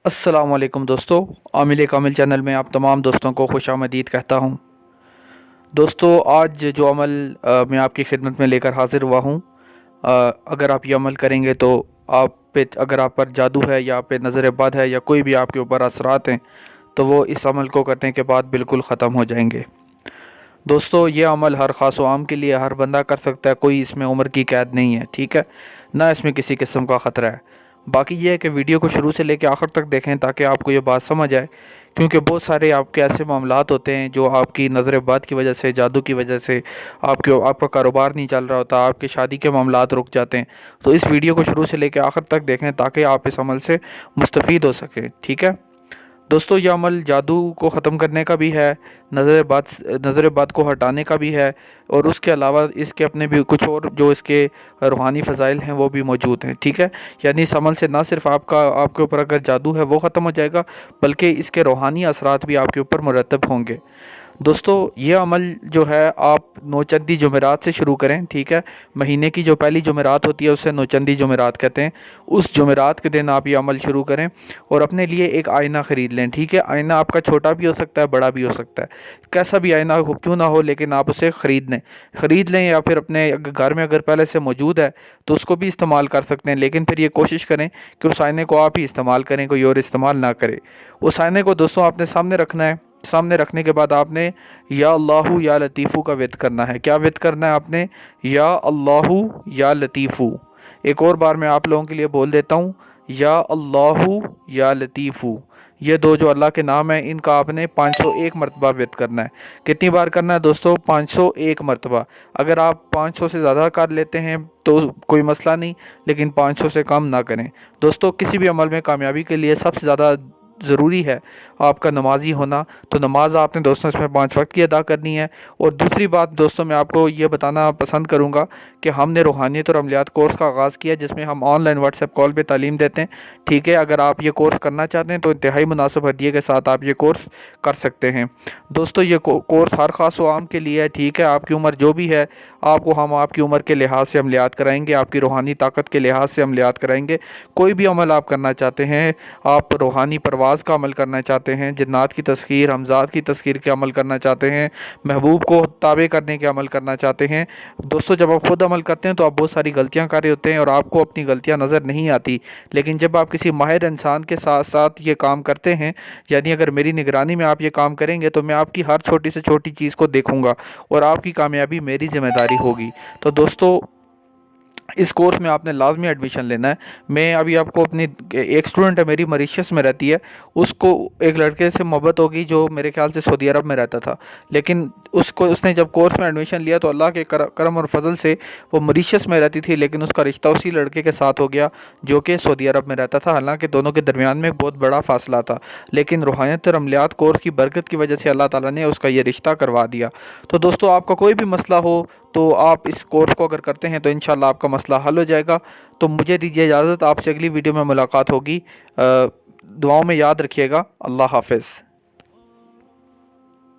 अस्सलामुअलैकुम दोस्तों, आमिल कामिल चैनल में आप तमाम दोस्तों को खुशामदीद कहता हूँ। दोस्तों, आज जो अमल मैं आपकी खिदमत में लेकर हाज़िर हुआ हूँ, अगर आप ये अमल करेंगे तो आप पे, अगर आप पर जादू है या आप पे नज़र बद है या कोई भी आपके ऊपर असरात हैं, तो वो इस अमल को करने के बाद बिल्कुल ख़त्म हो जाएंगे। दोस्तों, ये अमल हर ख़ास व आम के लिए हर बंदा कर सकता है, कोई इसमें उम्र की कैद नहीं है, ठीक है ना, इसमें किसी किस्म का ख़तरा है। बाकी ये है कि वीडियो को शुरू से लेकर आखिर तक देखें ताकि आपको ये बात समझ आए, क्योंकि बहुत सारे आपके ऐसे मामलात होते हैं जो आपकी नज़र बद की वजह से, जादू की वजह से आपका कारोबार नहीं चल रहा होता, आपकी शादी के मामलात रुक जाते हैं। तो इस वीडियो को शुरू से लेकर आखिर तक देखें ताकि आप इस अमल से मुस्तफ़ीद हो सकें, ठीक है दोस्तों। यह अमल जादू को ख़त्म करने का भी है, नज़र बद को हटाने का भी है, और उसके अलावा इसके अपने भी कुछ और जो इसके रूहानी फ़ज़ाइल हैं वो भी मौजूद हैं, ठीक है। यानी इस अमल से ना सिर्फ आपके ऊपर अगर जादू है वो ख़त्म हो जाएगा, बल्कि इसके रूहानी असरात भी आपके ऊपर मुरतब होंगे। दोस्तों, ये अमल जो है आप नौचंदी जुमेरात से शुरू करें, ठीक है। महीने की जो पहली जुमेरात होती है उसे नौचंदी जुमेरात कहते हैं। उस जुमेरात के दिन आप ये अमल शुरू करें और अपने लिए एक आईना ख़रीद लें, ठीक है। आईना आपका छोटा भी हो सकता है, बड़ा भी हो सकता है, कैसा भी आईना हो क्यों ना हो, लेकिन आप उसे ख़रीद लें या फिर अपने घर में अगर पहले से मौजूद है तो उसको भी इस्तेमाल कर सकते हैं, लेकिन फिर ये कोशिश करें कि उस आईने को आप ही इस्तेमाल करें, कोई और इस्तेमाल ना करे। उस आईने को दोस्तों आपने सामने रखना है। सामने रखने के बाद आपने या अल्लाहु या लतीफ़ू का विद करना है। क्या विद करना है आपने? या अल्लाहु या लतीफ़ू। एक और बार मैं आप लोगों के लिए बोल देता हूँ, या अल्लाहु या लतीफ़ू। ये दो जो अल्लाह के नाम हैं, इनका आपने 501 मरतबा विद करना है। कितनी बार करना है दोस्तों? 501 मरतबा। अगर आप 500 से ज़्यादा कर लेते हैं तो कोई मसला नहीं, लेकिन 500 से कम ना करें। दोस्तों, किसी भी अमल में कामयाबी के लिए सबसे ज़्यादा ज़रूरी है आपका नमाजी होना। तो नमाज आपने दोस्तों इसमें 5 वक्त की अदा करनी है। और दूसरी बात दोस्तों, मैं आपको ये बताना पसंद करूँगा कि हमने रूहानियत और अमलियात कोर्स का आगाज़ किया, जिसमें हम ऑनलाइन व्हाट्सएप कॉल पे तालीम देते हैं, ठीक है। अगर आप ये कोर्स करना चाहते हैं तो इंतहाई मुनासिब हदिये के साथ आप ये कोर्स कर सकते हैं। दोस्तों, ये कोर्स हर ख़ास व आम के लिए है, ठीक है। आपकी उम्र जो भी है, आपको हम आपकी उम्र के लिहाज से अमलियात कराएंगे, आपकी रूहानी ताकत के लिहाज से अमलियात कराएंगे। कोई भी अमल आप करना चाहते हैं, आप रूहानी परवाज़ का अमल करना चाहते हैं, जिन्नात की तस्खीर, हमज़ात की तस्खीर के अमल करना चाहते हैं, महबूब को ताबे करने के अमल करना चाहते हैं। दोस्तों, जब आप खुद अमल करते हैं तो आप बहुत सारी गलतियां कर रहे होते हैं और आपको अपनी गलतियां नज़र नहीं आती, लेकिन जब आप किसी माहिर इंसान के साथ साथ ये काम करते हैं, यानी अगर मेरी निगरानी में आप ये काम करेंगे तो मैं आपकी हर छोटी से छोटी चीज़ को देखूंगा और आपकी कामयाबी मेरी जिम्मेदारी होगी। तो दोस्तों, इस कोर्स में आपने लाजमी एडमिशन लेना है। मैं अभी आपको अपनी एक स्टूडेंट है मेरी, मॉरिशस में रहती है, उसको एक लड़के से मोहब्बत होगी जो मेरे ख्याल से सऊदी अरब में रहता था, लेकिन उसने जब कोर्स में एडमिशन लिया तो अल्लाह के करम और फजल से वो मॉरिशस में रहती थी, लेकिन उसका रिश्ता उसी लड़के के साथ हो गया जो कि सऊदी अरब में रहता था। हालांकि दोनों के दरमियान में एक बहुत बड़ा फासला था, लेकिन रूहानियत और अमलियात कोर्स की बरकत की वजह से अल्लाह ताला ने उसका ये रिश्ता करवा दिया। तो दोस्तों, आपका कोई भी मसला हो तो आप इस कोर्स को अगर करते हैं तो इंशाल्लाह आपका मसला हल हो जाएगा। तो मुझे दीजिए इजाज़त, आपसे अगली वीडियो में मुलाकात होगी। दुआओं में याद रखिएगा। अल्लाह हाफ़िज़।